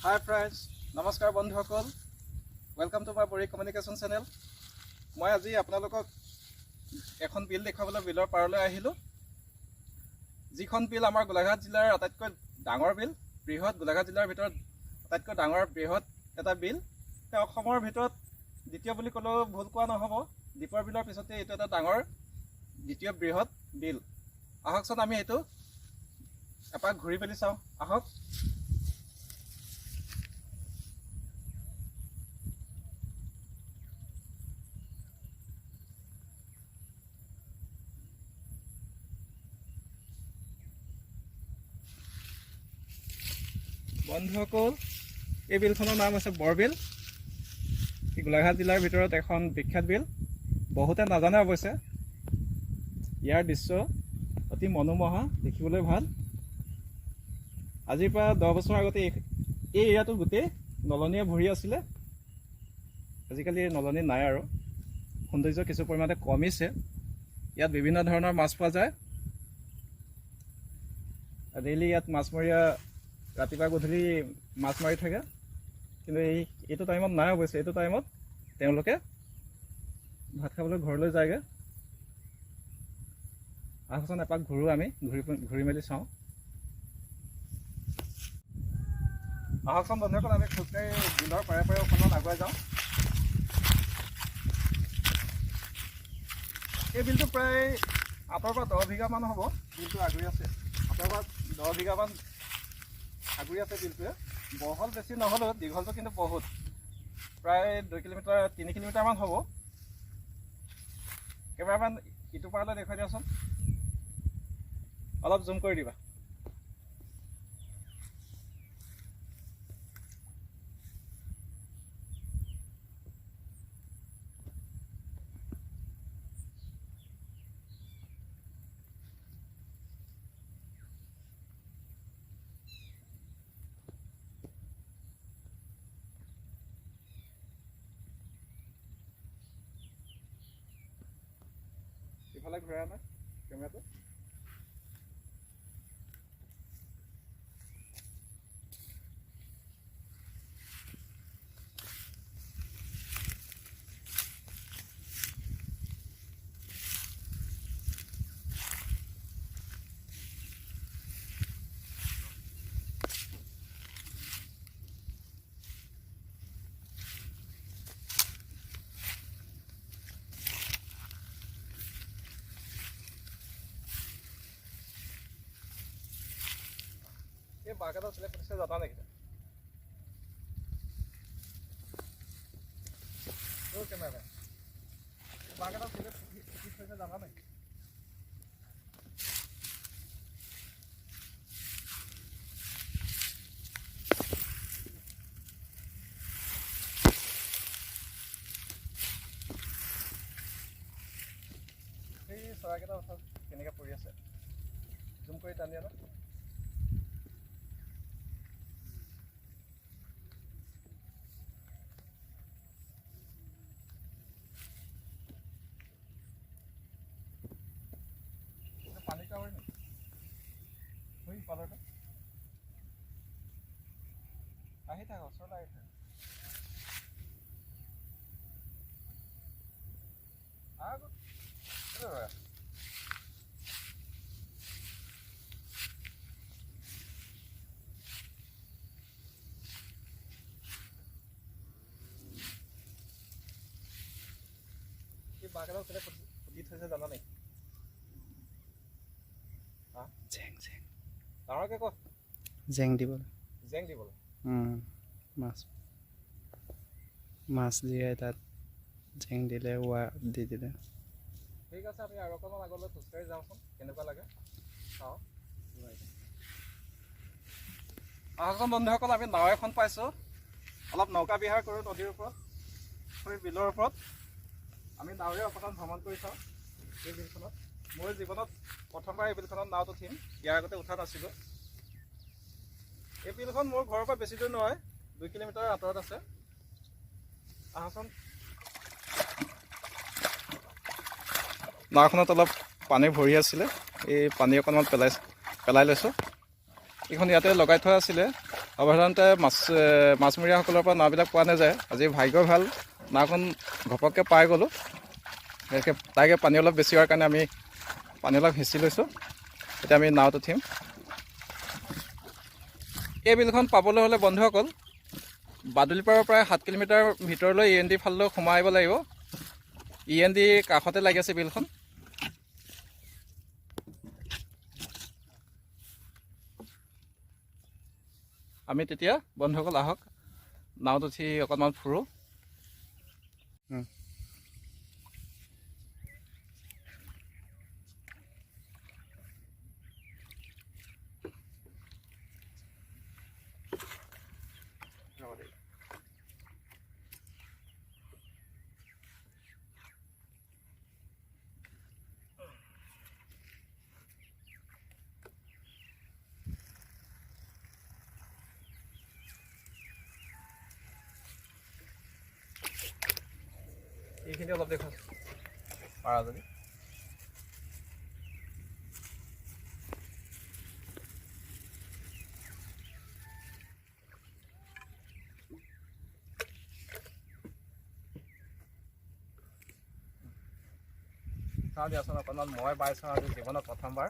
Hi friends, নমস্কাৰ বন্ধুসকল, welcome to my Bori communication channel. মই আজি আপোনালোকক এখন বিল দেখাবলৈ বিলৰ পাৰলৈ আহিলোঁ, যিখন বিল আমাৰ গোলাঘাট জিলাৰ আটাইতকৈ ডাঙৰ বিল, বৃহৎ গোলাঘাট জিলাৰ ভিতৰত আটাইতকৈ ডাঙৰ বৃহৎ এটা বিল। অসমৰ ভিতৰত দ্বিতীয় বুলি ক'লেও ভুল কোৱা নহ'ব। দীপৰ বিলৰ পিছতে এইটো এটা ডাঙৰ দ্বিতীয় বৃহৎ বিল। আহকচোন আমি এইটো এপাক ঘূৰি পেলি চাওঁ, আহক। বন্ধুসকল, এই বিলখনৰ নাম আছে বৰবিল। গোলাঘাট জিলাৰ ভিতৰত এখন বিখ্যাত বিল, বহুতে নাজানে অৱশ্যে। ইয়াৰ দৃশ্য অতি মনোমোহা, দেখিবলৈ ভাল। আজিৰ পৰা 10 বছৰ আগতে এই এৰিয়াটো গোটেই নলনীয়ে ভৰি আছিলে। আজিকালি নলনী নাই আৰু, সৌন্দৰ্য কিছু পৰিমাণে কমিছে। ইয়াত বিভিন্ন ধৰণৰ মাছ পোৱা যায়। ডেইলি ইয়াত মাছমৰীয়া ৰাতিপুৱা গধূলি মাছ মাৰি থাকে, কিন্তু এইটো টাইমত নাই অৱশ্যে। এইটো টাইমত তেওঁলোকে ভাত খাবলৈ ঘৰলৈ যায়গৈ। আহকচোন এপাক ঘূৰোঁ, আমি ঘূৰি মেলি চাওঁ। আহকচোন বন্ধুসকল, আমি খোজকাঢ়ি বিলৰ পাৰে পাৰে অকণমান আগুৱাই যাওঁ। এই বিলটো প্ৰায় 8 পৰা 10 বিঘামান হ'ব। বিলটো আগুৰি আছে 8 পৰা 10 বিঘামান আগুৰি আছে বিলটোৱে। বহল বেছি নহ'লেও দীঘলটো কিন্তু বহুত, প্ৰায় 2 কিলোমিটাৰ 3 কিলোমিটাৰমান হ'ব। কেমেৰামেন ইটো পাৰলৈ দেখুৱাই দিয়াচোন, অলপ জুম কৰি দিবা। ইফালে ঘূৰাই আনা কেমেৰাটো। এই বাগানত চিলেক্ট কৰিছে জানা নেকি? কেমেৰামেন বাগানত চিলেক্ট কৰিছে জানা নেকি? এই চৰাইকেইটা ওচৰত কেনেকৈ পৰি আছে, জুম কৰি টানি আনা। পানী কাৱৈ নেকি? পালৰটো আহি থাক, ওচৰত আহি থাক। এই বাগানত পুতি থৈছে জানা নেকি? ডাঙৰকে ক। জেং দিবলৈ মাছ জীয়াই তাত জেং দিলে, ৱা দি দিলে। ঠিক আছে, আমি আৰু অকণমান আগলৈ খোজকাঢ়ি যাওঁচোন, কেনেকুৱা লাগে চাওঁ। আহকচোন বন্ধুসকল, আমি নাও এখন পাইছোঁ। অলপ নৌকা বিহাৰ কৰোঁ নদীৰ ওপৰত, বিলৰ ওপৰত। আমি নাৱেৰে অকণমান ভ্ৰমণ কৰি চাওঁ এই বিলখনত। মোৰ জীৱনত প্ৰথমবাৰ এই বিলখনত নাওত উঠিম, ইয়াৰ আগতে উঠা নাছিলোঁ। এই বিলখন মোৰ ঘৰৰ পৰা বেছি দূৰ নহয়, 2 কিলোমিটাৰ আঁতৰত আছে। আহচোন। নাওখনত অলপ পানী ভৰি আছিলে, এই পানী অকণমান পেলাই লৈছোঁ। এইখন ইয়াতে লগাই থোৱা আছিলে সাধাৰণতে মাছমৰীয়াসকলৰ পৰা নাওবিলাক পোৱা নাযায়। আজি ভাগ্য ভাল, নাওখন ঘপককৈ পাই গ'লোঁ। তাইকে পানী অলপ বেছি হোৱাৰ কাৰণে আমি পানী অলপ সিঁচি লৈছোঁ। এতিয়া আমি নাওত উঠিম। এই বিলখন পাবলৈ হ'লে বন্ধুসকল বাদুলিপাৰৰ প্ৰায় 7 কিলোমিটাৰ ভিতৰলৈ END ফাললৈ সোমাই আহিব লাগিব। END কাষতে লাগি আছে বিলখন। আমি তেতিয়া বন্ধুসকল আহক নাওত উঠি অকণমান ফুৰোঁ। এইখিনি অলপ দেখোন পাৰা যদি। চাওঁ দিয়াচোন অকণমান, মই বাইছোঁ আজি জীৱনত প্ৰথমবাৰ।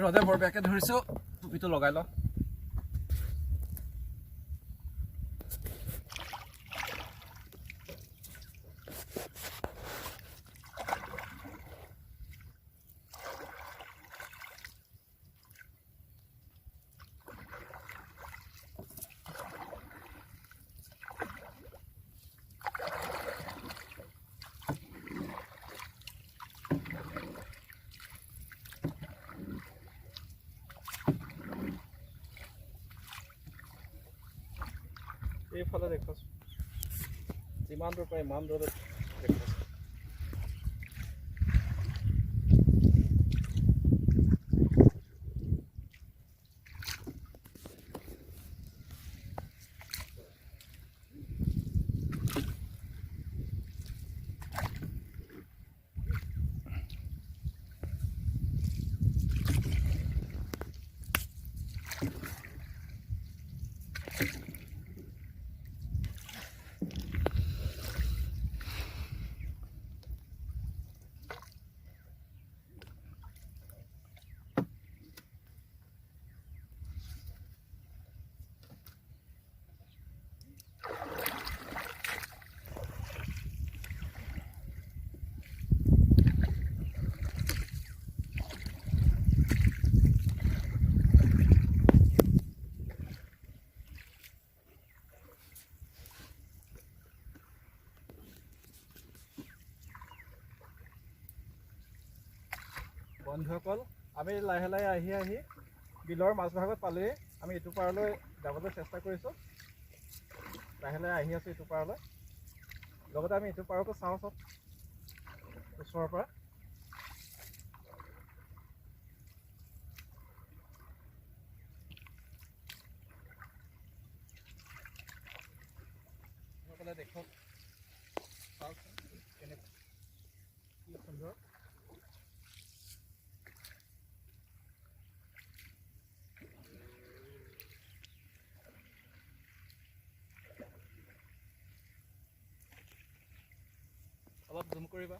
ৰ'দে বৰ বেয়াকৈ ধৰিছোঁ, টুপিটো লগাই লওঁ। এইফালে দেখুৱাচোন, যিমান দূৰ পায় ইমান দূৰত দেখুৱাচোন। বন্ধুসকল, আমি লাহে লাহে আহি বিলৰ মাজভাগত পালোঁহি। আমি ইটো পাৰলৈ যাবলৈ চেষ্টা কৰিছোঁ। লাহে লাহে আহি আছোঁ ইটো পাৰলৈ। লগতে আমি ইটো পাৰকো চাওঁ চব ওচৰৰ পৰা। দেখক চাওকচোন কেনেকুৱা, কি সুন্দৰ। অলপ জুম কৰিবা।